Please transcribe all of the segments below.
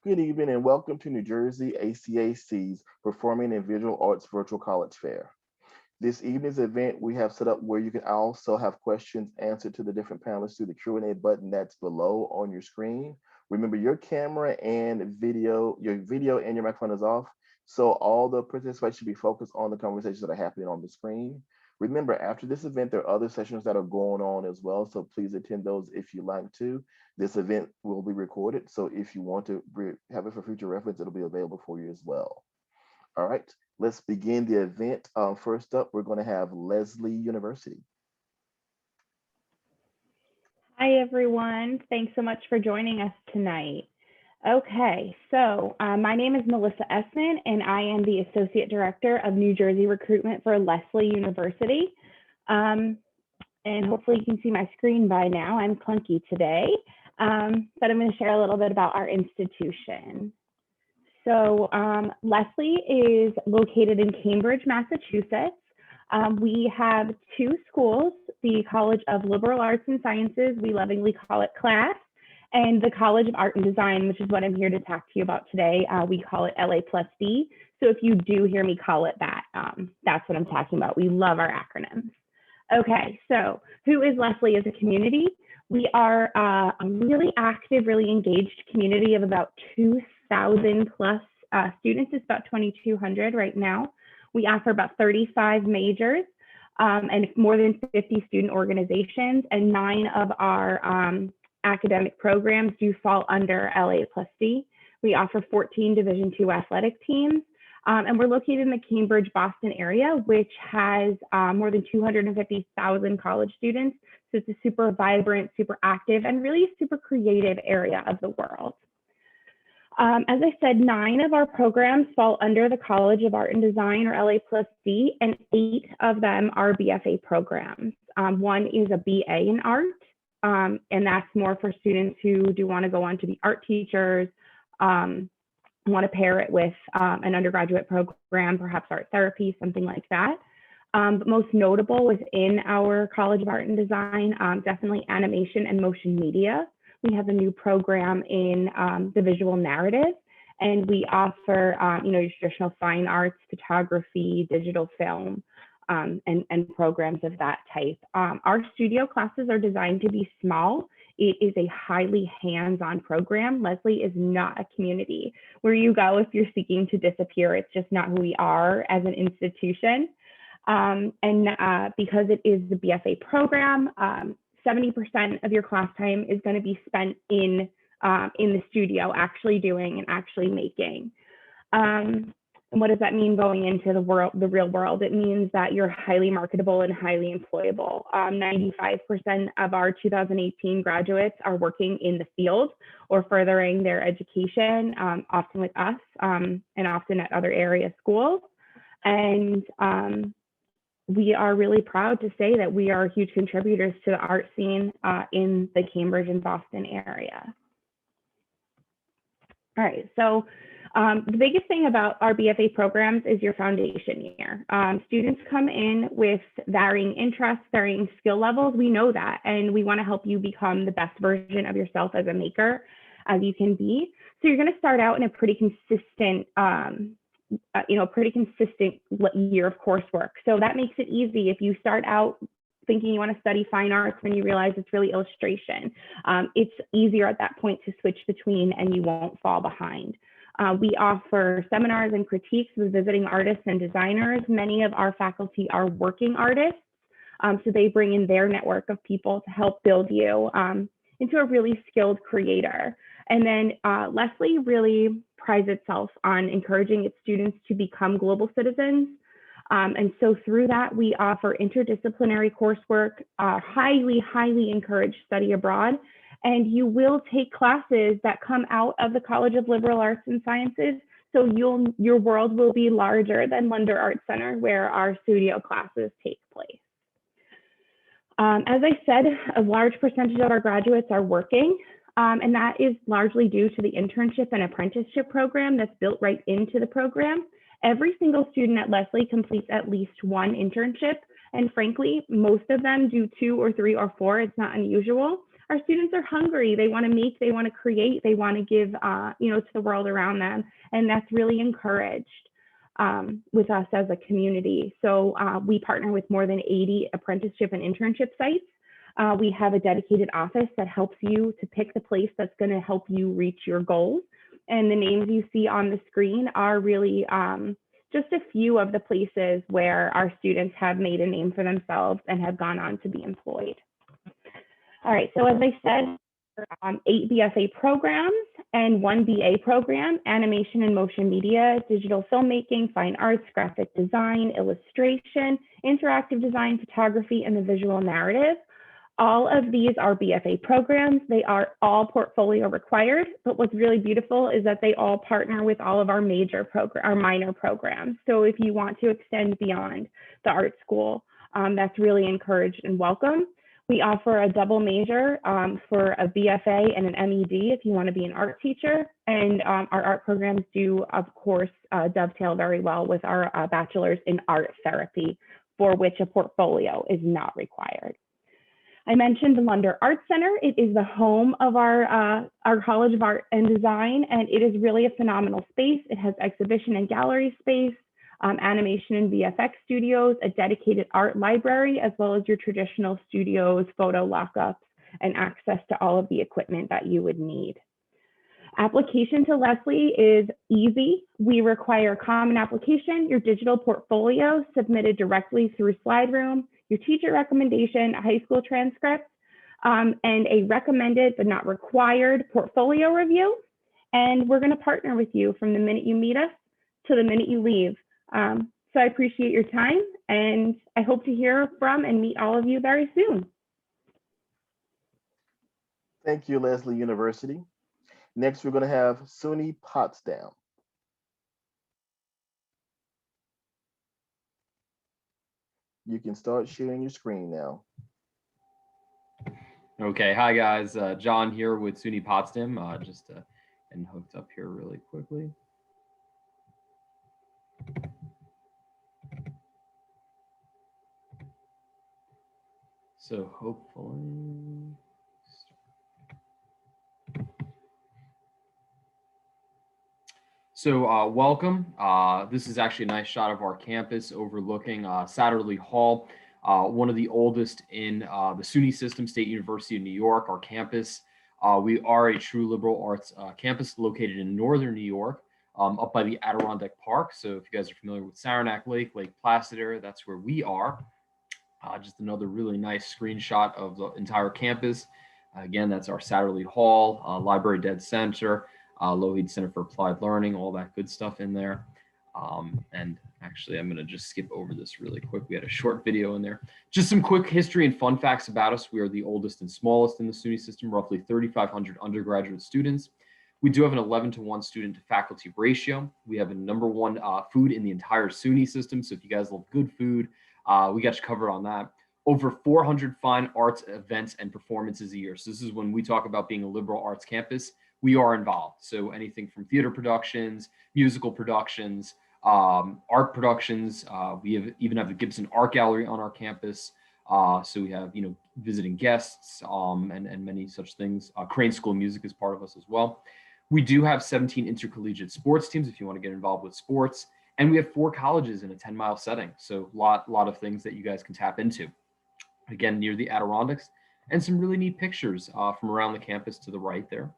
Good evening and welcome to New Jersey ACAC's Performing and Visual Arts Virtual College Fair. This evening's event we have set up where you can also have questions answered to the different panelists through the Q&A button that's below on your screen. Remember your camera and your video and your microphone is off, so all the participants should be focused on the conversations that are happening on the screen. Remember, after this event, there are other sessions that are going on as well, so please attend those if you like to. This event will be recorded, so if you want to have it for future reference, it'll be available for you as well. All right, let's begin the event. First up, we're going to have Lesley University. Hi, everyone. Thanks so much for joining us tonight. Okay, so my name is Melissa Essman, and I am the Associate Director of New Jersey Recruitment for Lesley University. And hopefully you can see my screen by now. I'm clunky today, but I'm going to share a little bit about our institution. So Lesley is located in Cambridge, Massachusetts. We have two schools, the College of Liberal Arts and Sciences, we lovingly call it CLASS, and the College of Art and Design, which is what I'm here to talk to you about today. We call it LA+D. So if you do hear me call it that, that's what I'm talking about. We love our acronyms. Okay, so who is Lesley as a community? We are a really active, really engaged community of about 2,000 plus students. It's about 2,200 right now. We offer about 35 majors and more than 50 student organizations, and 9 of our academic programs do fall under LA+D. We offer 14 Division II athletic teams, and we're located in the Cambridge, Boston area, which has more than 250,000 college students. So it's a super vibrant, super active, and really super creative area of the world. As I said, 9 of our programs fall under the College of Art and Design, or LA+D, and 8 of them are BFA programs. One is a BA in art, and that's more for students who do want to go on to be art teachers, want to pair it with an undergraduate program, perhaps art therapy, something like that. But most notable within our College of Art and Design, definitely animation and motion media. We have a new program in the visual narrative, and we offer, your traditional fine arts, photography, digital film, and programs of that type. Our studio classes are designed to be small. It is a highly hands-on program. Lesley is not a community where you go if you're seeking to disappear. It's just not who we are as an institution. Because it is the BFA program, 70% of your class time is going to be spent in the studio, actually doing and actually making. And what does that mean going into the real world? It means that you're highly marketable and highly employable. 95% of our 2018 graduates are working in the field or furthering their education, often with us and often at other area schools. And we are really proud to say that we are huge contributors to the art scene in the Cambridge and Boston area. All right, so the biggest thing about our BFA programs is your foundation year. Students come in with varying interests, varying skill levels. We know that, and we want to help you become the best version of yourself as a maker as you can be. So you're going to start out in a pretty consistent year of coursework. So that makes it easy if you start out thinking you want to study fine arts and you realize it's really illustration. It's easier at that point to switch between and you won't fall behind. We offer seminars and critiques with visiting artists and designers. Many of our faculty are working artists, so they bring in their network of people to help build you into a really skilled creator. And then Lesley really prides itself on encouraging its students to become global citizens. And so through that, we offer interdisciplinary coursework, highly, highly encourage study abroad. And you will take classes that come out of the College of Liberal Arts and Sciences. So your world will be larger than Lunder Art Center, where our studio classes take place. As I said, a large percentage of our graduates are working. And that is largely due to the internship and apprenticeship program that's built right into the program. Every single student at Lesley completes at least one internship. And frankly, most of them do 2 or 3 or 4. It's not unusual. our students are hungry. They want to make, they want to create, they want to give, to the world around them. And that's really encouraged with us as a community. So we partner with more than 80 apprenticeship and internship sites. We have a dedicated office that helps you to pick the place that's going to help you reach your goals. And the names you see on the screen are really just a few of the places where our students have made a name for themselves and have gone on to be employed. All right, so as I said, 8 BFA programs and 1 BA program: animation and motion media, digital filmmaking, fine arts, graphic design, illustration, interactive design, photography, and the visual narrative. All of these are BFA programs. They are all portfolio required, but what's really beautiful is that they all partner with all of our minor programs. So if you want to extend beyond the art school, that's really encouraged and welcome. We offer a double major for a BFA and an MED if you want to be an art teacher. And our art programs do, of course, dovetail very well with our bachelor's in art therapy, for which a portfolio is not required. I mentioned the Lunder Art Center. It is the home of our College of Art and Design, and it is really a phenomenal space. It has exhibition and gallery space, animation and VFX studios, a dedicated art library, as well as your traditional studios, photo lockups, and access to all of the equipment that you would need. Application to Lesley is easy. We require a common application, your digital portfolio submitted directly through SlideRoom, your teacher recommendation, a high school transcript, and a recommended but not required portfolio review. And we're going to partner with you from the minute you meet us to the minute you leave. So I appreciate your time, and I hope to hear from and meet all of you very soon. Thank you, Lesley University. Next, we're going to have SUNY Potsdam. You can start sharing your screen now. Okay, hi guys, John here with SUNY Potsdam, just getting hooked up here really quickly. So hopefully, welcome. This is actually a nice shot of our campus overlooking Satterley Hall, one of the oldest in the SUNY system, State University of New York, our campus. We are a true liberal arts campus located in northern New York, up by the Adirondack Park. So if you guys are familiar with Saranac Lake, Lake Placid area, that's where we are. Just another really nice screenshot of the entire campus. Again, that's our Satterley Hall, Library Dead Center, Lougheed Center for Applied Learning, all that good stuff in there. And actually, I'm going to just skip over this really quick. We had a short video in there. Just some quick history and fun facts about us. We are the oldest and smallest in the SUNY system, roughly 3,500 undergraduate students. We do have an 11-to-1 student to faculty ratio. We have a #1 food in the entire SUNY system. So if you guys love good food, we got you covered on that. Over 400 fine arts events and performances a year. So this is when we talk about being a liberal arts campus, we are involved. So anything from theater productions, musical productions, art productions. We even have the Gibson Art Gallery on our campus. So we have, visiting guests and many such things. Crane School of Music is part of us as well. We do have 17 intercollegiate sports teams if you want to get involved with sports. And we have 4 colleges in a 10-mile setting. So lot of things that you guys can tap into. Again, near the Adirondacks, and some really neat pictures from around the campus to the right there.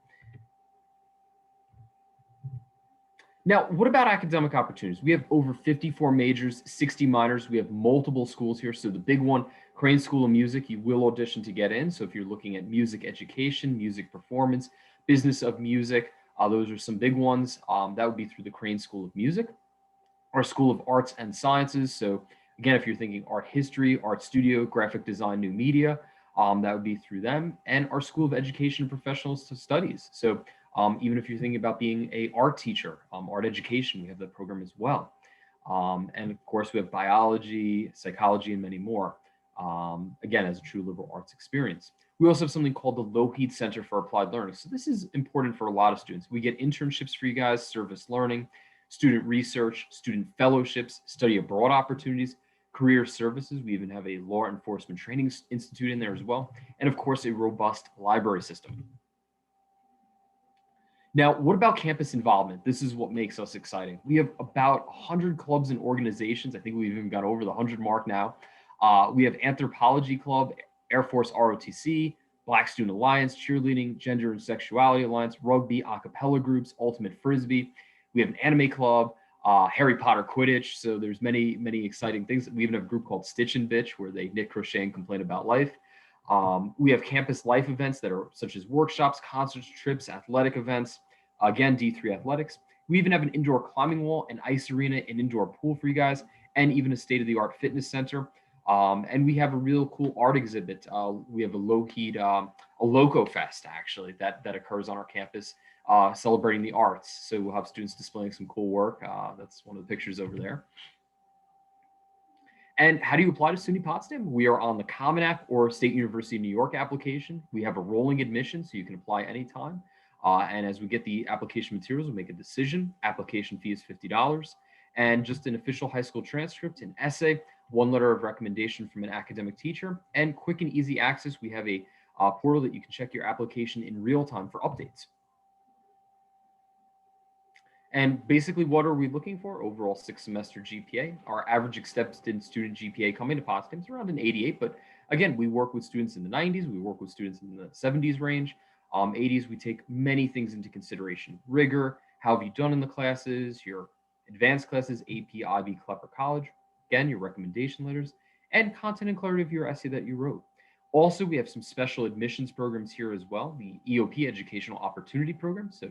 Now, what about academic opportunities? We have over 54 majors, 60 minors. We have multiple schools here. So the big one, Crane School of Music, you will audition to get in. So if you're looking at music education, music performance, business of music, those are some big ones. That would be through the Crane School of Music. Our School of Arts and Sciences. So again, if you're thinking art history, art studio, graphic design, new media, that would be through them. And our School of Education and Professional Studies. So even if you're thinking about being an art teacher, art education, we have that program as well. And of course, we have biology, psychology, and many more, again, as a true liberal arts experience. We also have something called the Lougheed Center for Applied Learning. So this is important for a lot of students. We get internships for you guys, service learning, student research, student fellowships, study abroad opportunities, career services. We even have a law enforcement training institute in there as well. And of course, a robust library system. Now, what about campus involvement? This is what makes us exciting. We have about 100 clubs and organizations. I think we've even got over the 100 mark now. We have Anthropology Club, Air Force ROTC, Black Student Alliance, Cheerleading, Gender and Sexuality Alliance, Rugby, a cappella groups, Ultimate Frisbee. We have an anime club, Harry Potter Quidditch. So there's many, many exciting things. We even have a group called Stitch and Bitch where they knit, crochet, and complain about life. We have campus life events that are such as workshops, concerts, trips, athletic events. Again, D3 athletics. We even have an indoor climbing wall, an ice arena, an indoor pool for you guys, and even a state-of-the-art fitness center. And we have a real cool art exhibit. We have a low-heat, a Loco Fest, actually, that occurs on our campus, celebrating the arts. So we'll have students displaying some cool work. That's one of the pictures over there. And how do you apply to SUNY Potsdam? We are on the Common App or State University of New York application. We have a rolling admission, so you can apply anytime. And as we get the application materials, we'll make a decision. Application fee is $50. And just an official high school transcript, an essay, one letter of recommendation from an academic teacher, and quick and easy access. We have a portal that you can check your application in real time for updates. And basically, what are we looking for? Overall 6 semester GPA. Our average accepted student GPA coming to Potsdam is around an 88, but again, we work with students in the 90s, we work with students in the 70s range. 80s, we take many things into consideration. Rigor, how have you done in the classes, your advanced classes, AP, IB, CLEP, or college. Again, your recommendation letters, and content and clarity of your essay that you wrote. Also, we have some special admissions programs here as well, the EOP, Educational Opportunity Program. So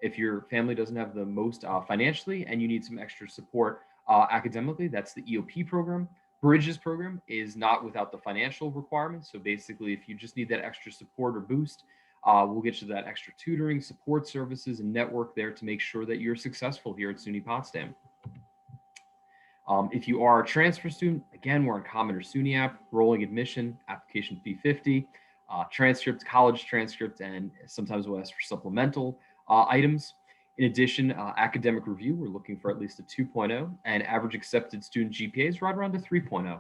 if your family doesn't have the most financially and you need some extra support academically, that's the EOP program. Bridges program is not without the financial requirements. So basically, if you just need that extra support or boost, we'll get you that extra tutoring, support services, and network there to make sure that you're successful here at SUNY Potsdam. If you are a transfer student, again, we're on Common or SUNY app, rolling admission, application fee $50, transcripts, college transcripts, and sometimes we'll ask for supplemental items. In addition, academic review, we're looking for at least a 2.0, and average accepted student GPA is right around a 3.0.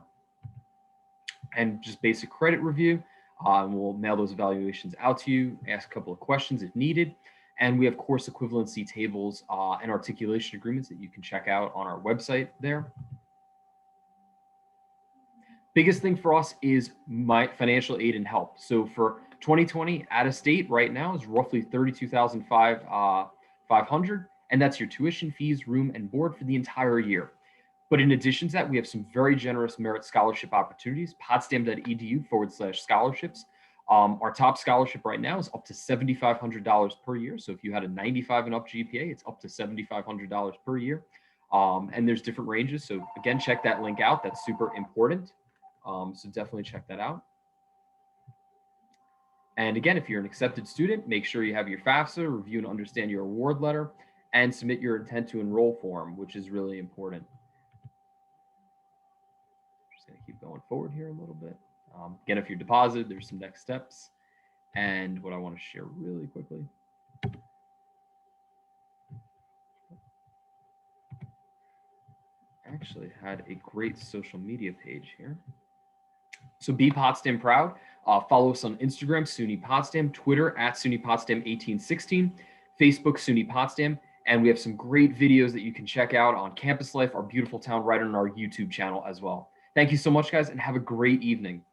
And just basic credit review, we'll mail those evaluations out to you, ask a couple of questions if needed. And we have course equivalency tables and articulation agreements that you can check out on our website there. Biggest thing for us is my financial aid and help. So for 2020, out of state right now is roughly $32,500, and that's your tuition, fees, room, and board for the entire year. But in addition to that, we have some very generous merit scholarship opportunities, potsdam.edu/scholarships. Our top scholarship right now is up to $7,500 per year. So if you had a 95 and up GPA, it's up to $7,500 per year. And there's different ranges. So again, check that link out. That's super important. So definitely check that out. And again, if you're an accepted student, make sure you have your FAFSA, review and understand your award letter, and submit your intent to enroll form, which is really important. Just gonna keep going forward here a little bit. Again, if you're deposited, there's some next steps. And what I want to share really quickly. Actually had a great social media page here. So be Potsdam proud. Follow us on Instagram, SUNY Potsdam, Twitter @SUNY Potsdam 1816, Facebook, SUNY Potsdam. And we have some great videos that you can check out on campus life, our beautiful town, right on our YouTube channel as well. Thank you so much, guys, and have a great evening.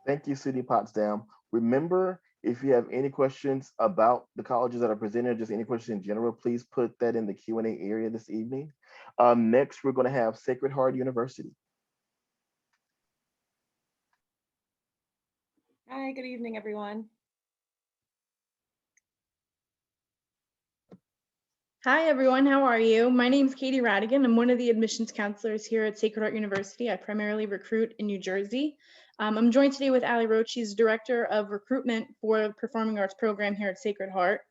Thank you, SUNY Potsdam. Remember, if you have any questions about the colleges that are presented, just any questions in general, please put that in the Q&A area this evening. Next, we're going to have Sacred Heart University. Hi, good evening, everyone. Hi, everyone. How are you? My name is Katie Radigan. I'm one of the admissions counselors here at Sacred Heart University. I primarily recruit in New Jersey. I'm joined today with Ali Roach. She's Director of Recruitment for the Performing Arts program here at Sacred Heart.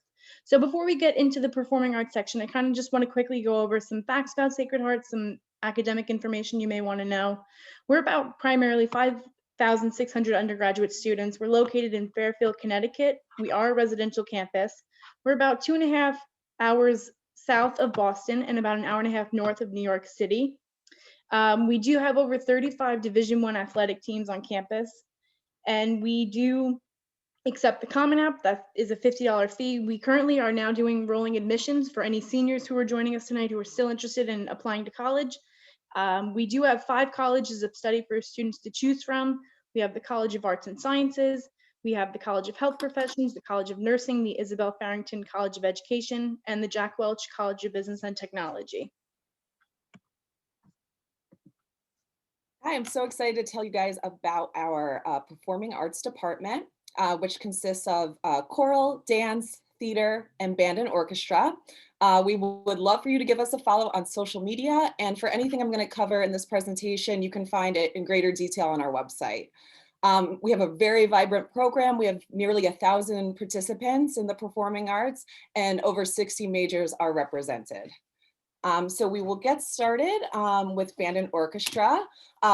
So before we get into the Performing Arts section, I kind of just want to quickly go over some facts about Sacred Heart, some academic information you may want to know. We're about primarily 5,600 undergraduate students. We're located in Fairfield, Connecticut. We are a residential campus. We're about 2.5 hours south of Boston and about an hour and a half north of New York City. We do have over 35 Division I athletic teams on campus, and we do accept the Common App. That is a $50 fee. We currently are now doing rolling admissions for any seniors who are joining us tonight who are still interested in applying to college. We do have 5 colleges of study for students to choose from. We have the College of Arts and Sciences, we have the College of Health Professions, the College of Nursing, the Isabel Farrington College of Education, and the Jack Welch College of Business and Technology. I am so excited to tell you guys about our performing arts department, which consists of choral, dance, theater, and band and orchestra. We would love for you to give us a follow on social media. And for anything I'm going to cover in this presentation, you can find it in greater detail on our website. We have a very vibrant program. We have nearly 1,000 participants in the performing arts, and over 60 majors are represented. So we will get started with band and orchestra,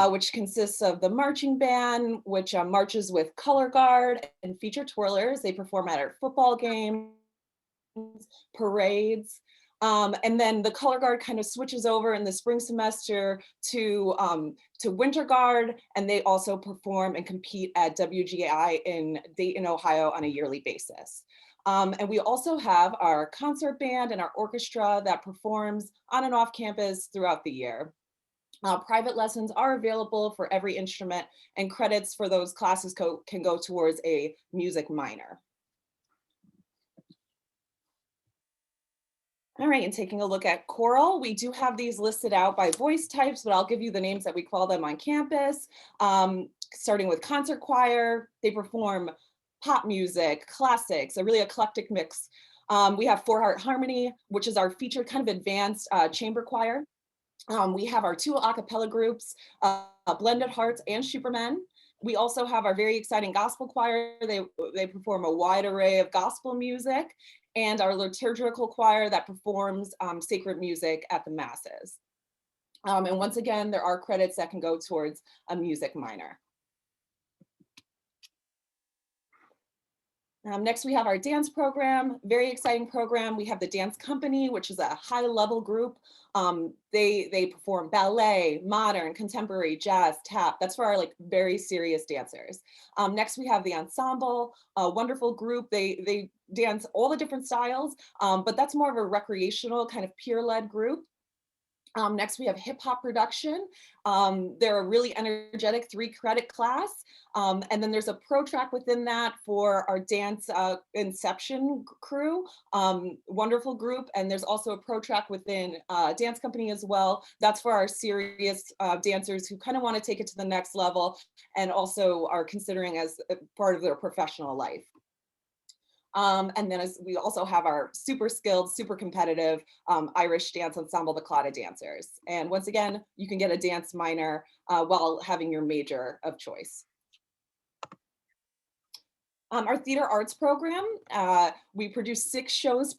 which consists of the marching band, which marches with color guard and feature twirlers. They perform at our football games, parades. And then the color guard kind of switches over in the spring semester to winter guard, and they also perform and compete at WGI in Dayton, Ohio on a yearly basis. And we also have our concert band and our orchestra that performs on and off campus throughout the year. Private lessons are available for every instrument, and credits for those classes can go towards a music minor. All right, and taking a look at choral, we do have these listed out by voice types, but I'll give you the names that we call them on campus. Starting with concert choir, they perform pop music, classics, a really eclectic mix. We have Four Heart Harmony, which is our featured kind of advanced chamber choir. We have our 2 a cappella groups, Blended Hearts and Supermen. We also have our very exciting gospel choir. They perform a wide array of gospel music, and our liturgical choir that performs sacred music at the masses. And once again, there are credits that can go towards a music minor. Next, we have our dance program, very exciting program. We have the dance company, which is a high level group. They perform ballet, modern, contemporary, jazz, tap. That's for our very serious dancers. Next, we have the ensemble, a wonderful group. They dance all the different styles, but that's more of a recreational kind of peer-led group. Next, we have hip hop production. They're a really energetic 3-credit class. And then there's a pro track within that for our dance inception crew, wonderful group. And there's also a pro track within dance company as well. That's for our serious dancers who kind of want to take it to the next level and also are considering as a part of their professional life. And then we also have our super skilled, super competitive Irish dance ensemble, the Claddagh Dancers. And once again, you can get a dance minor while having your major of choice. Our theater arts program, we produce 6 shows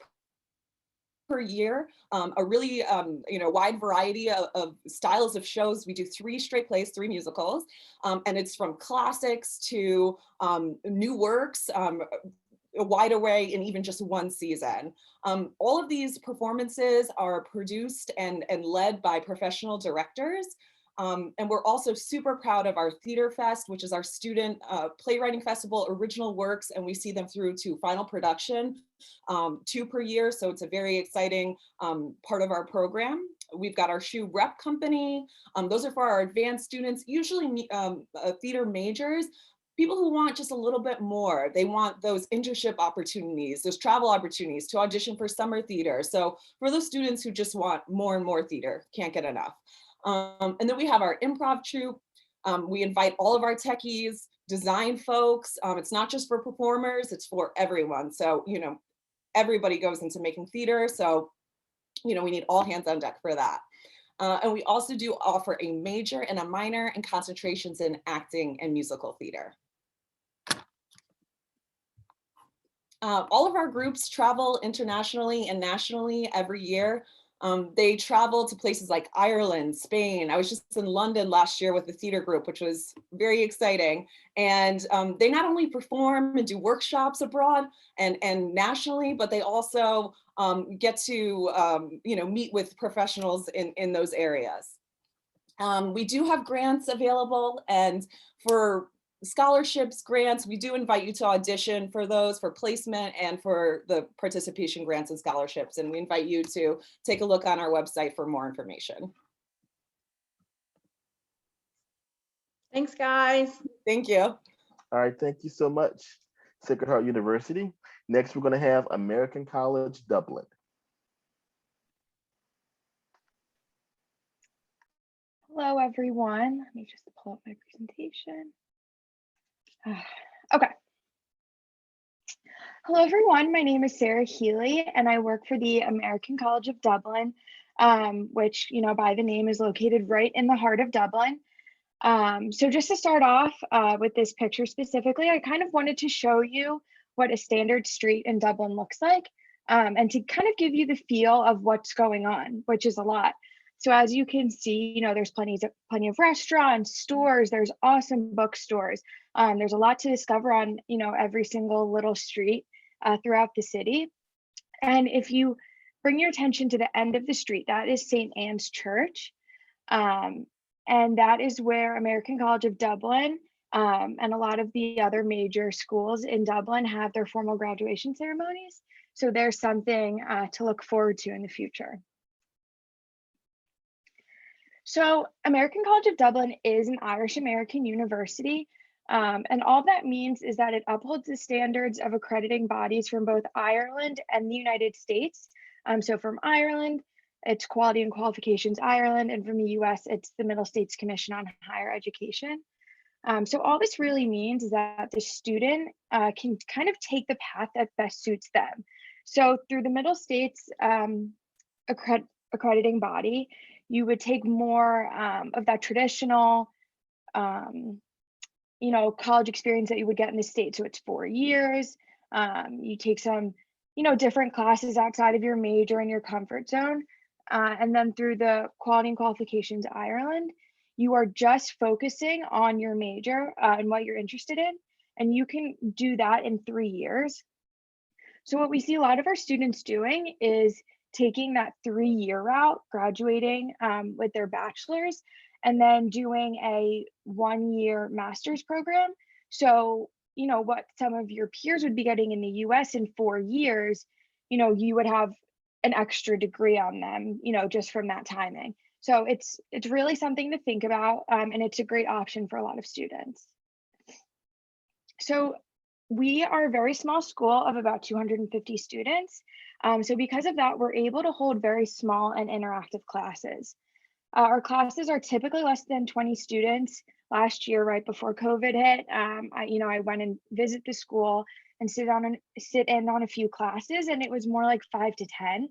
per year, a really wide variety of styles of shows. We do 3 straight plays, 3 musicals, and it's from classics to new works, a wide array in even just 1 season. All of these performances are produced and led by professional directors. And we're also super proud of our Theater Fest, which is our student playwriting festival, original works, and we see them through to final production, 2 per year. So it's a very exciting part of our program. We've got our shoe rep company. Those are for our advanced students, usually theater majors. People who want just a little bit more. They want those internship opportunities, those travel opportunities to audition for summer theater. So for those students who just want more and more theater, can't get enough. And then we have our improv troupe. We invite all of our techies, design folks. It's not just for performers, it's for everyone. So, everybody goes into making theater. So, we need all hands on deck for that. And we also do offer a major and a minor and concentrations in acting and musical theater. All of our groups travel internationally and nationally every year. They travel to places like Ireland, Spain. I was just in London last year with the theater group, which was very exciting. And they not only perform and do workshops abroad and nationally, but they also get to meet with professionals in those areas. We do have grants available, and for scholarships, grants, we do invite you to audition for those, for placement and for the participation grants and scholarships. And we invite you to take a look on our website for more information. Thanks, guys. Thank you. All right, thank you so much, Sacred Heart University. Next, we're going to have American College Dublin. Hello, everyone. Let me just pull up my presentation. Okay. Hello, everyone. My name is Sarah Healy, and I work for the American College of Dublin, which, by the name is located right in the heart of Dublin. So just to start off with this picture specifically, I kind of wanted to show you what a standard street in Dublin looks like, and to kind of give you the feel of what's going on, which is a lot. So as you can see, there's plenty of restaurants, stores, there's awesome bookstores. There's a lot to discover on, every single little street throughout the city. And if you bring your attention to the end of the street, that is St. Anne's Church. And that is where American College of Dublin and a lot of the other major schools in Dublin have their formal graduation ceremonies. So there's something to look forward to in the future. So American College of Dublin is an Irish American university, and all that means is that it upholds the standards of accrediting bodies from both Ireland and the United States. So from Ireland, it's Quality and Qualifications Ireland, and from the US, it's the Middle States Commission on Higher Education. So all this really means is that the student can kind of take the path that best suits them. So through the Middle States accrediting body, you would take more of that traditional, college experience that you would get in the States. So it's 4 years. You take some, different classes outside of your major and your comfort zone. And then through the Quality and Qualifications Ireland, you are just focusing on your major and what you're interested in. And you can do that in 3 years. So what we see a lot of our students doing is taking that 3-year route, graduating with their bachelor's, and then doing a 1-year master's program. So, what some of your peers would be getting in the US in 4 years, you would have an extra degree on them, just from that timing. So it's really something to think about, and it's a great option for a lot of students. So we are a very small school of about 250 students. So because of that, we're able to hold very small and interactive classes. Our classes are typically less than 20 students. Last year, right before COVID hit, I went and visit the school and sit in on a few classes, and it was more like 5 to 10.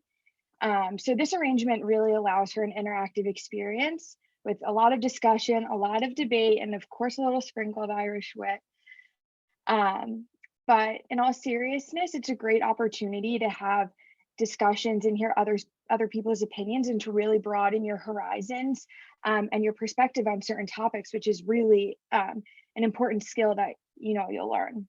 So this arrangement really allows for an interactive experience with a lot of discussion, a lot of debate, and of course, a little sprinkle of Irish wit. But in all seriousness, it's a great opportunity to have discussions and hear other people's opinions, and to really broaden your horizons and your perspective on certain topics, which is really an important skill that you'll learn.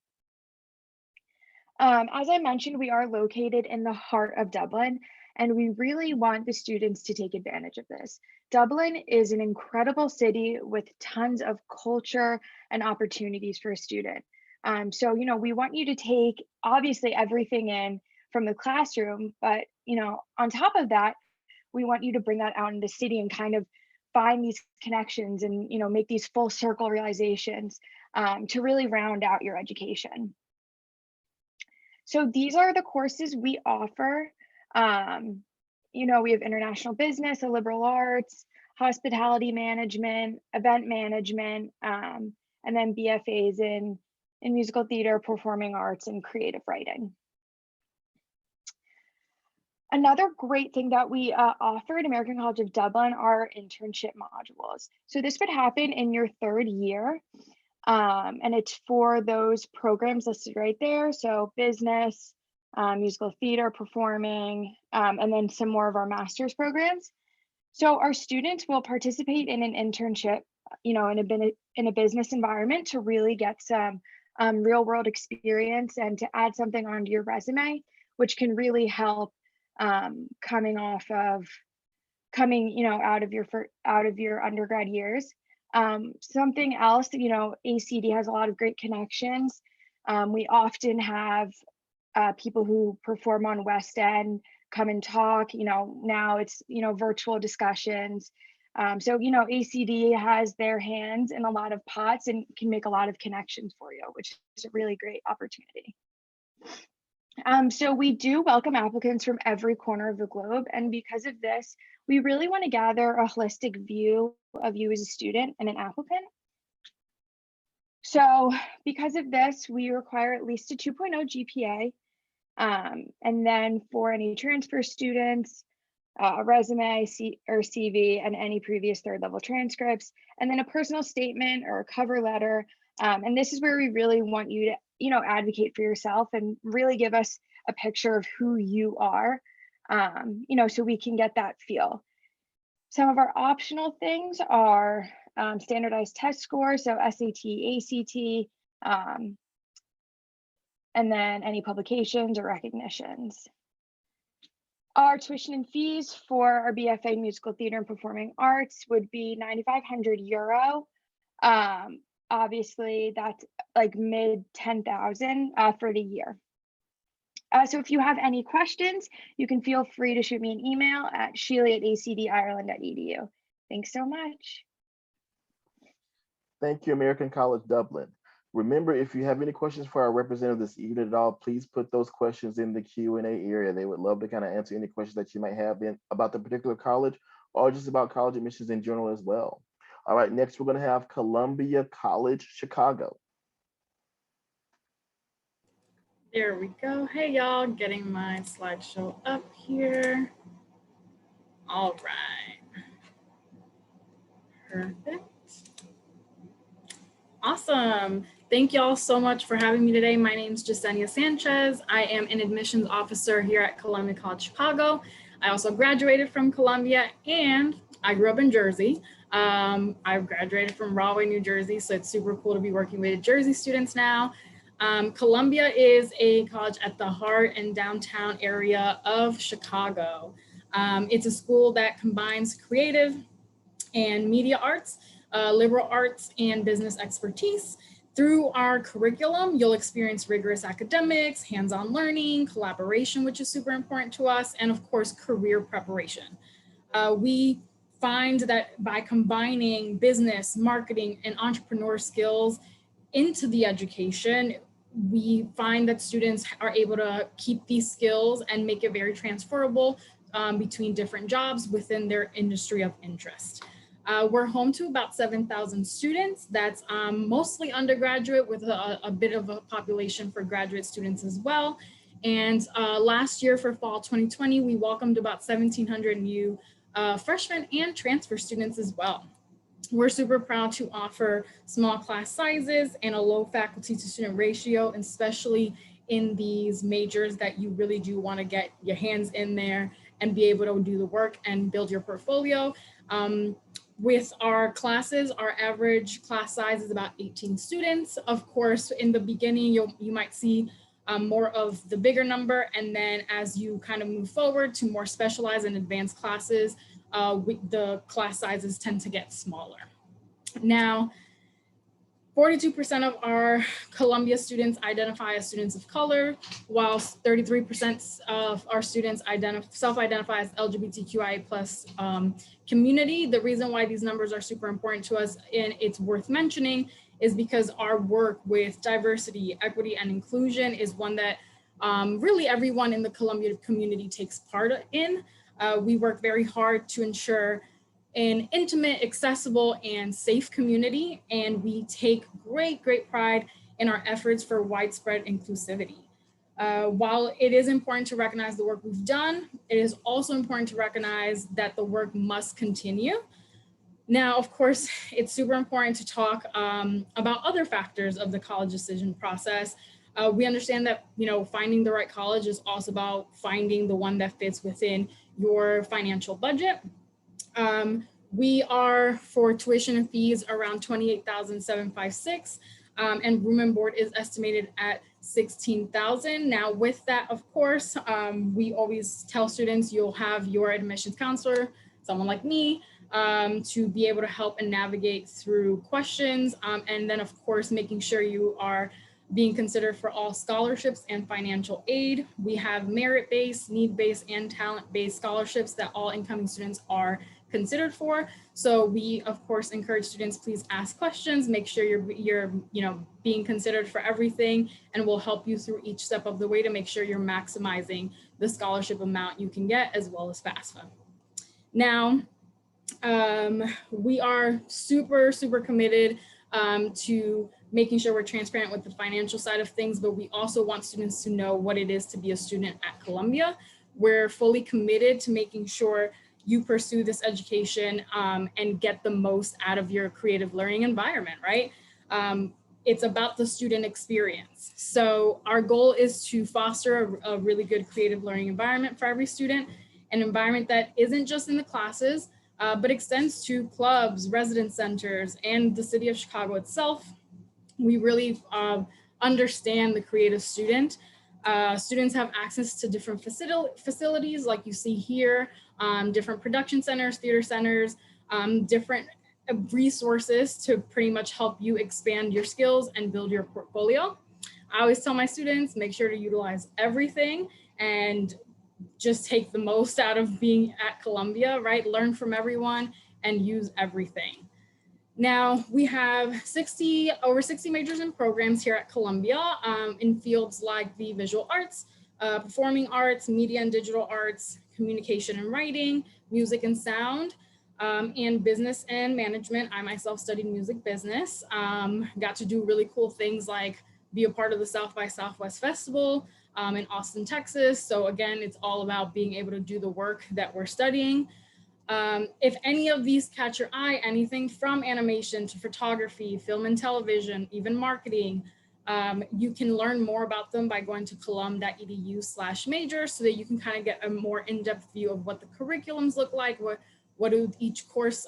As I mentioned, we are located in the heart of Dublin, and we really want the students to take advantage of this. Dublin is an incredible city with tons of culture and opportunities for a student. So, we want you to take obviously everything in from the classroom, but, on top of that, we want you to bring that out in the city and kind of find these connections and, make these full circle realizations to really round out your education. So these are the courses we offer. We have international business, a liberal arts, hospitality management, event management, and then BFAs in musical theater, performing arts, and creative writing. Another great thing that we offer at American College of Dublin are internship modules. So this would happen in your 3rd year, and it's for those programs listed right there. So business, musical theater, performing, and then some more of our master's programs. So our students will participate in an internship, in a business environment to really get some real world experience and to add something onto your resume, which can really help coming off of coming, out of your undergrad years. Something else, ACD has a lot of great connections. We often have people who perform on West End come and talk. Now it's virtual discussions. So ACD has their hands in a lot of pots and can make a lot of connections for you, which is a really great opportunity. So we do welcome applicants from every corner of the globe, and because of this, we really want to gather a holistic view of you as a student and an applicant. So because of this, we require at least a 2.0 GPA. And then for any transfer students, a resume or CV and any previous third level transcripts, and then a personal statement or a cover letter. And this is where we really want you to, advocate for yourself and really give us a picture of who you are, so we can get that feel. Some of our optional things are standardized test scores, so SAT, ACT, and then any publications or recognitions. Our tuition and fees for our BFA Musical Theater and Performing Arts would be 9,500 euro. Obviously, that's like mid 10,000 for the year. So if you have any questions, you can feel free to shoot me an email at sheely@acdireland.edu. Thanks so much. Thank you, American College Dublin. Remember, if you have any questions for our representative this evening at all, please put those questions in the Q&A area. They would love to kind of answer any questions that you might have about the particular college or just about college admissions in general as well. All right, next we're going to have Columbia College, Chicago. There we go. Hey, y'all, getting my slideshow up here. All right. Perfect. Awesome. Thank y'all so much for having me today. My name is Jasenia Sanchez. I am an admissions officer here at Columbia College Chicago. I also graduated from Columbia and I grew up in Jersey. I graduated from Rahway, New Jersey, so it's super cool to be working with Jersey students now. Columbia is a college at the heart and downtown area of Chicago. It's a school that combines creative and media arts, liberal arts, and business expertise. Through our curriculum, you'll experience rigorous academics, hands-on learning, collaboration, which is super important to us, and of course, career preparation. We find that by combining business, marketing, and entrepreneur skills into the education, we find that students are able to keep these skills and make it very transferable between different jobs within their industry of interest. We're home to about 7,000 students. That's mostly undergraduate with a bit of a population for graduate students as well. And last year for fall 2020, we welcomed about 1,700 new freshmen and transfer students as well. We're super proud to offer small class sizes and a low faculty to student ratio, especially in these majors that you really do want to get your hands in there and be able to do the work and build your portfolio. With our classes, our average class size is about 18 students. Of course, in the beginning, you might see more of the bigger number. And then as you kind of move forward to more specialized and advanced classes, the class sizes tend to get smaller. Now, 42% of our Columbia students identify as students of color, while 33% of our students self-identify as LGBTQIA+ community. The reason why these numbers are super important to us, and it's worth mentioning, is because our work with diversity, equity, and inclusion is one that really everyone in the Columbia community takes part in. We work very hard to ensure an intimate, accessible, and safe community, and we take great pride in our efforts for widespread inclusivity. While it is important to recognize the work we've done, it is also important to recognize that the work must continue. Now, of course, it's super important to talk about other factors of the college decision process. We understand that, finding the right college is also about finding the one that fits within your financial budget. We are, for tuition and fees, around $28,756, and room and board is estimated at $16,000. Now, with that, of course, we always tell students you'll have your admissions counselor someone like me to be able to help and navigate through questions. And then of course, making sure you are being considered for all scholarships and financial aid. We have merit-based, need-based, and talent-based scholarships that all incoming students are considered for. So we, of course, encourage students, please ask questions, make sure you're being considered for everything, and we'll help you through each step of the way to make sure you're maximizing the scholarship amount you can get, as well as FAFSA. Now, we are super committed to making sure we're transparent with the financial side of things, but we also want students to know what it is to be a student at Columbia. We're fully committed to making sure you pursue this education and get the most out of your creative learning environment, right? It's about the student experience. So our goal is to foster a really good creative learning environment for every student, an environment that isn't just in the classes, but extends to clubs, residence centers, and the city of Chicago itself. We really understand the creative student. Students have access to different facilities like you see here, different production centers, theater centers, different resources to pretty much help you expand your skills and build your portfolio. I always tell my students, make sure to utilize everything and just take the most out of being at Columbia, right? Learn from everyone and use everything. Now, we have over 60 majors and programs here at Columbia in fields like the visual arts, performing arts, media and digital arts, communication and writing, music and sound, and business and management. I myself studied music business, got to do really cool things like be a part of the South by Southwest Festival in Austin, Texas. So again, it's all about being able to do the work that we're studying. If any of these catch your eye, anything from animation to photography, film and television, even marketing, you can learn more about them by going to colum.edu/major so that you can kind of get a more in-depth view of what the curriculums look like, what do each course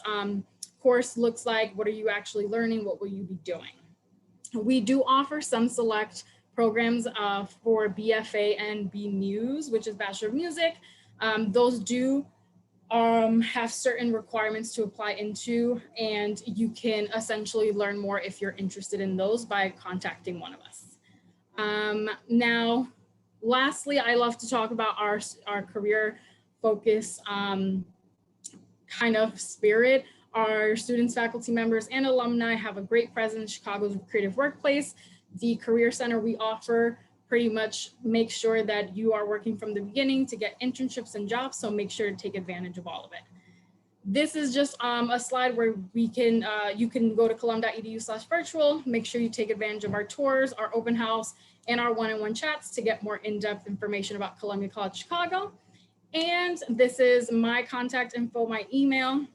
looks like, what are you actually learning, what will you be doing. We do offer some select programs for BFA and BMUS, which is Bachelor of Music. Those do have certain requirements to apply into, and you can essentially learn more if you're interested in those by contacting one of us. Now, lastly, I love to talk about our career focus kind of spirit. Our students, faculty members, and alumni have a great presence in Chicago's creative workplace. The Career Center we offer pretty much make sure that you are working from the beginning to get internships and jobs, so make sure to take advantage of all of it. This is just a slide where you can go to colum.edu/virtual, make sure you take advantage of our tours, our open house, and our one-on-one chats to get more in-depth information about Columbia College Chicago. And this is my contact info, my email,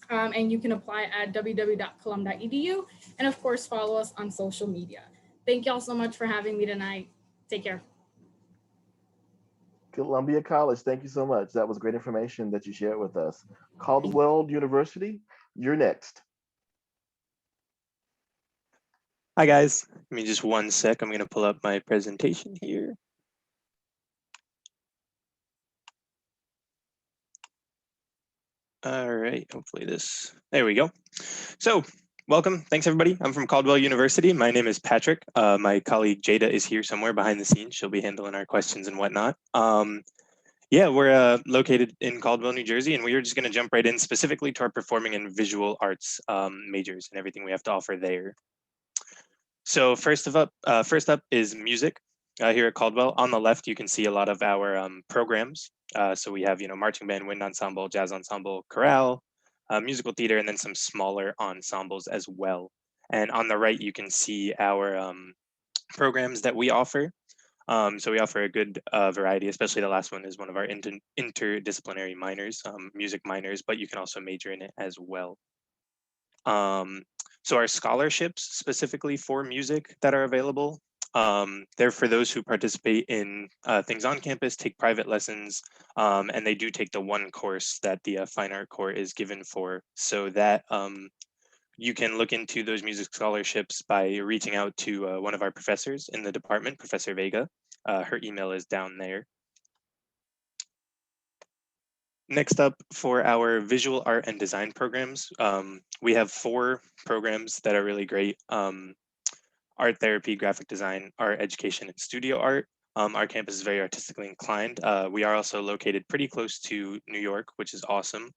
and you can apply at www.colum.edu, and of course, follow us on social media. Thank y'all so much for having me tonight. Take care. Columbia College, thank you so much. That was great information that you shared with us. Caldwell University, you're next. Hi guys, give me just one sec. I'm gonna pull up my presentation here. All right, hopefully there we go. So welcome, thanks everybody. I'm from Caldwell University. My name is Patrick. My colleague Jada is here somewhere behind the scenes. She'll be handling our questions and whatnot. Yeah, we're located in Caldwell, New Jersey, and we are just gonna jump right in specifically to our performing and visual arts majors and everything we have to offer there. So first up is music here at Caldwell. On the left, you can see a lot of our programs. So we have, marching band, wind ensemble, jazz ensemble, chorale, musical theater, and then some smaller ensembles as well. And on the right, you can see our programs that we offer. So we offer a good variety, especially the last one is one of our interdisciplinary minors, music minors, but you can also major in it as well. So our scholarships specifically for music that are available, they're for those who participate in things on campus, take private lessons, and they do take the one course that the Fine Art Corps is given for. So that you can look into those music scholarships by reaching out to one of our professors in the department, Professor Vega. Her email is down there. next up for our visual art and design programs, we have 4 programs that are really great. Art therapy, graphic design, art education, and studio art. Our campus is very artistically inclined. We are also located pretty close to New York, which is awesome.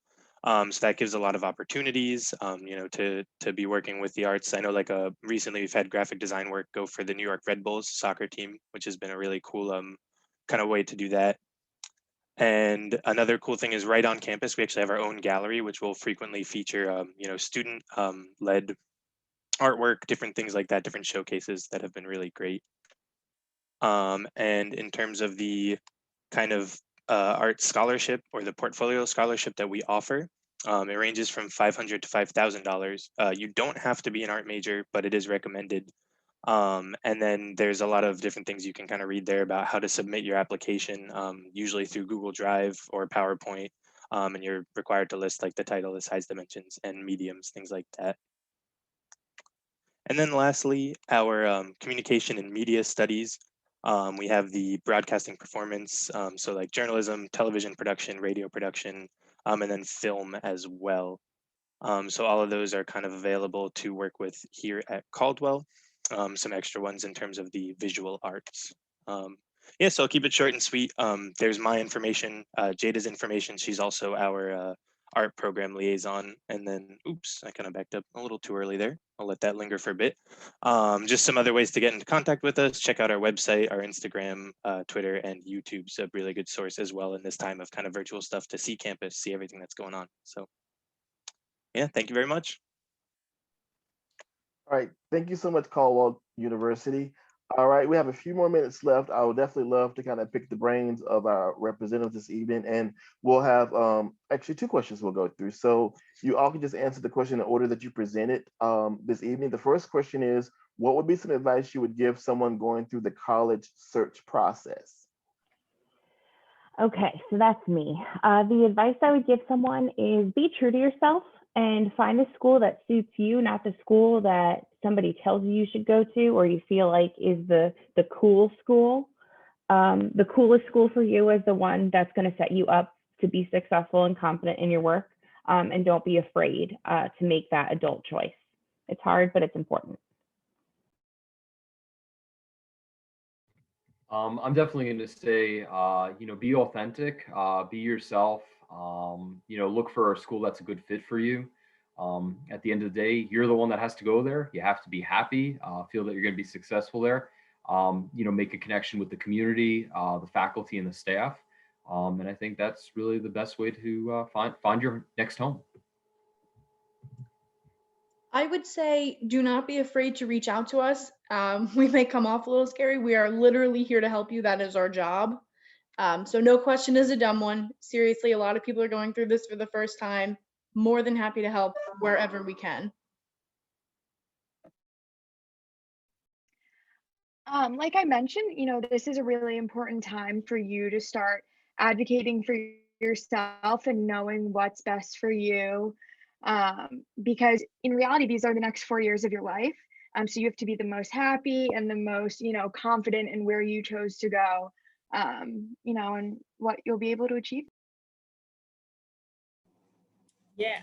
So that gives a lot of opportunities, to be working with the arts. I know recently we've had graphic design work go for the New York Red Bulls soccer team, which has been a really cool kind of way to do that. And another cool thing is right on campus, we actually have our own gallery, which will frequently feature, student led artwork, different things like that, different showcases that have been really great. And in terms of the kind of art scholarship or the portfolio scholarship that we offer, it ranges from $500 to $5,000. You don't have to be an art major, but it is recommended. And then there's a lot of different things you can kind of read there about how to submit your application, usually through Google Drive or PowerPoint. And you're required to list like the title, the size dimensions, and mediums, things like that. And then lastly, our communication and media studies. We have the broadcasting performance, so like journalism, television production, radio production, and then film as well. So all of those are kind of available to work with here at Caldwell. Some extra ones in terms of the visual arts. Yeah, so I'll keep it short and sweet. There's my information, Jada's information. She's also our art program liaison. And then, oops, I kind of backed up a little too early there. I'll let that linger for a bit. Just some other ways to get into contact with us. Check out our website, our Instagram, Twitter, and YouTube's a really good source as well in this time of kind of virtual stuff to see campus, see everything that's going on. So yeah, thank you very much. All right, thank you so much, Caldwell University. All right, we have a few more minutes left. I would definitely love to kind of pick the brains of our representatives this evening, and we'll have actually 2 questions we'll go through. So you all can just answer the question in order that you presented this evening. The first question is, what would be some advice you would give someone going through the college search process? Okay, so that's me. The advice I would give someone is be true to yourself and find a school that suits you, not the school that somebody tells you should go to or you feel like is the cool school. The coolest school for you is the one that's going to set you up to be successful and confident in your work. And don't be afraid to make that adult choice. It's hard, but it's important. I'm definitely going to say, be authentic, be yourself, look for a school that's a good fit for you. At the end of the day, you're the one that has to go there. You have to be happy, feel that you're going to be successful there, make a connection with the community, the faculty and the staff. And I think that's really the best way to find your next home. I would say do not be afraid to reach out to us. We may come off a little scary. We are literally here to help you. That is our job. So no question is a dumb one. Seriously, a lot of people are going through this for the first time. More than happy to help wherever we can. Like I mentioned, this is a really important time for you to start advocating for yourself and knowing what's best for you. Because in reality, these are the next 4 years of your life. So you have to be the most happy and the most, confident in where you chose to go, and what you'll be able to achieve. Yeah,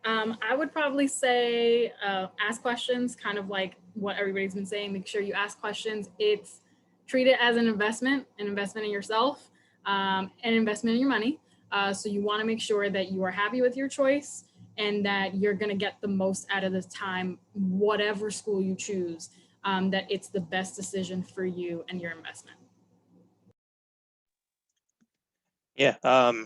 I would probably say ask questions, kind of like what everybody's been saying. Make sure you ask questions. Treat it as an investment in yourself, an investment in your money. So you want to make sure that you are happy with your choice and that you're going to get the most out of this time, whatever school you choose, that it's the best decision for you and your investment. Yeah,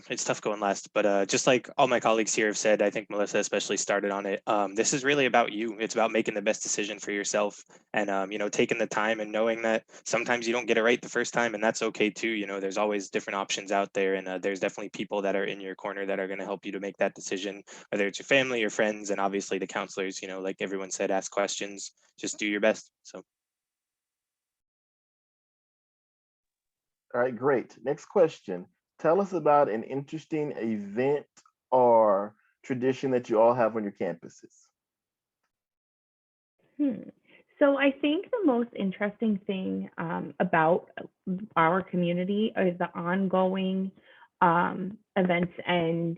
it's tough going last, but just like all my colleagues here have said, I think Melissa especially started on it. This is really about you. It's about making the best decision for yourself and, taking the time and knowing that sometimes you don't get it right the first time, and that's okay too. There's always different options out there, and there's definitely people that are in your corner that are going to help you to make that decision, whether it's your family, your friends, and obviously the counselors. Like everyone said, ask questions, just do your best. So. All right, great. Next question. Tell us about an interesting event or tradition that you all have on your campuses. So I think the most interesting thing about our community is the ongoing events and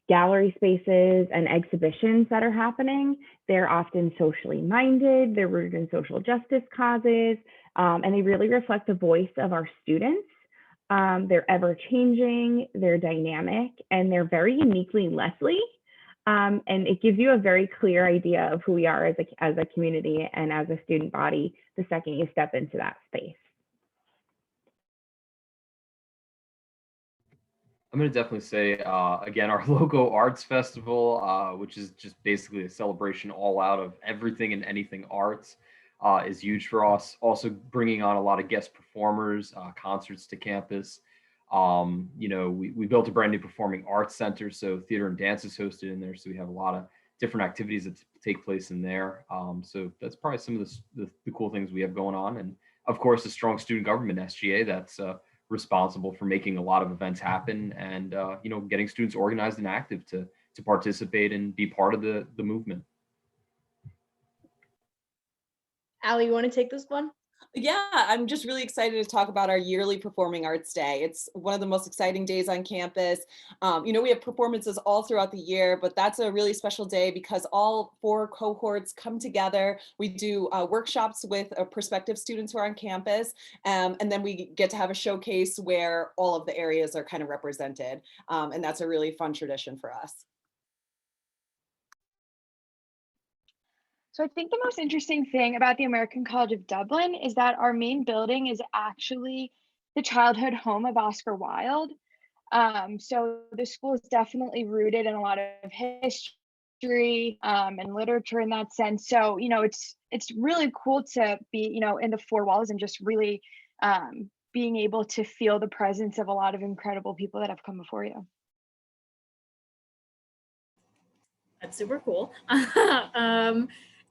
gallery spaces and exhibitions that are happening. They're often socially minded, they're rooted in social justice causes, and they really reflect the voice of our students. They're ever changing, they're dynamic, and they're very uniquely Lesley. And it gives you a very clear idea of who we are as a community and as a student body the second you step into that space. I'm going to definitely say, again, our local arts festival, which is just basically a celebration all out of everything and anything arts, is huge for us. Also bringing on a lot of guest performers, concerts to campus. We built a brand new performing arts center, so theater and dance is hosted in there. So we have a lot of different activities that take place in there. So that's probably some of the cool things we have going on. And of course, a strong student government SGA that's responsible for making a lot of events happen and getting students organized and active to participate and be part of the movement. Allie, you want to take this one? Yeah, I'm just really excited to talk about our yearly Performing Arts Day. It's one of the most exciting days on campus. We have performances all throughout the year, but that's a really special day because all 4 cohorts come together. We do workshops with prospective students who are on campus, and then we get to have a showcase where all of the areas are kind of represented. And that's a really fun tradition for us. So I think the most interesting thing about the American College of Dublin is that our main building is actually the childhood home of Oscar Wilde. So the school is definitely rooted in a lot of history and literature in that sense. So, it's really cool to be, in the 4 walls and just really being able to feel the presence of a lot of incredible people that have come before you. That's super cool.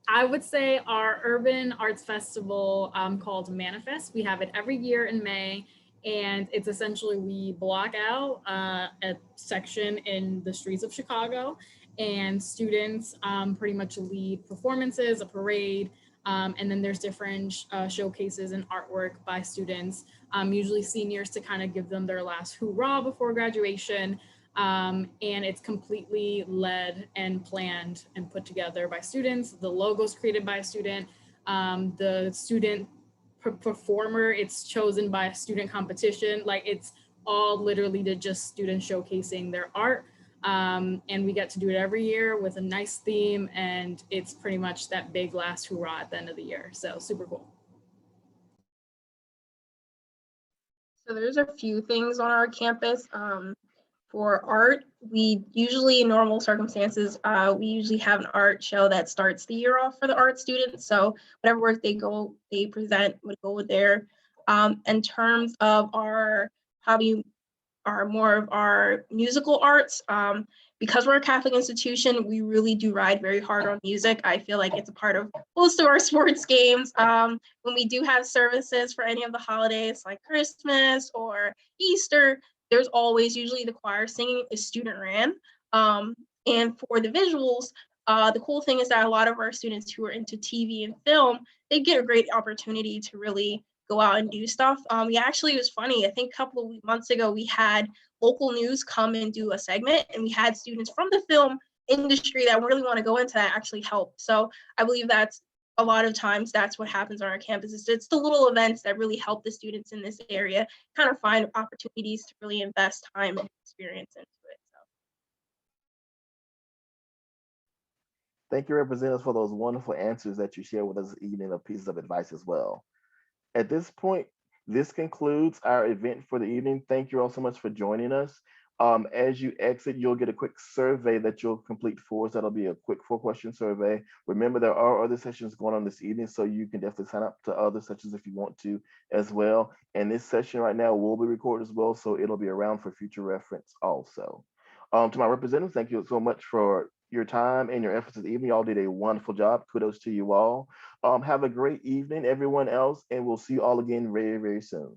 I would say our urban arts festival called Manifest. We have it every year in May, and it's essentially we block out a section in the streets of Chicago, and students pretty much lead performances, a parade, and then there's different showcases and artwork by students, usually seniors, to kind of give them their last hoorah before graduation. And it's completely led and planned and put together by students. The logo's created by a student. The student performer, it's chosen by a student competition. Like, it's all literally to just students showcasing their art. And we get to do it every year with a nice theme, and it's pretty much that big last hoorah at the end of the year. So super cool. So there's a few things on our campus. For art, we usually, in normal circumstances, we usually have an art show that starts the year off for the art students. So whatever work they present would go there. In terms of our more of our musical arts, because we're a Catholic institution, we really do ride very hard on music. I feel like it's a part of most of our sports games. When we do have services for any of the holidays like Christmas or Easter, there's always usually the choir singing is student ran. And for the visuals, the cool thing is that a lot of our students who are into TV and film, they get a great opportunity to really go out and do stuff. It was funny. I think a couple of months ago, we had local news come and do a segment, and we had students from the film industry that really want to go into that actually help. So I believe that's a lot of times that's what happens on our campus. It's the little events that really help the students in this area kind of find opportunities to really invest time and experience into it. So. Thank you, representatives, for those wonderful answers that you shared with us this evening of pieces of advice as well. At this point, this concludes our event for the evening. Thank you all so much for joining us. As you exit, you'll get a quick survey that you'll complete for us. That'll be a quick 4-question survey. Remember, there are other sessions going on this evening, so you can definitely sign up to other sessions if you want to as well. And this session right now will be recorded as well, so it'll be around for future reference also. To my representatives, thank you so much for your time and your efforts this evening. Y'all did a wonderful job. Kudos to you all. Have a great evening, everyone else, and we'll see you all again very, very soon.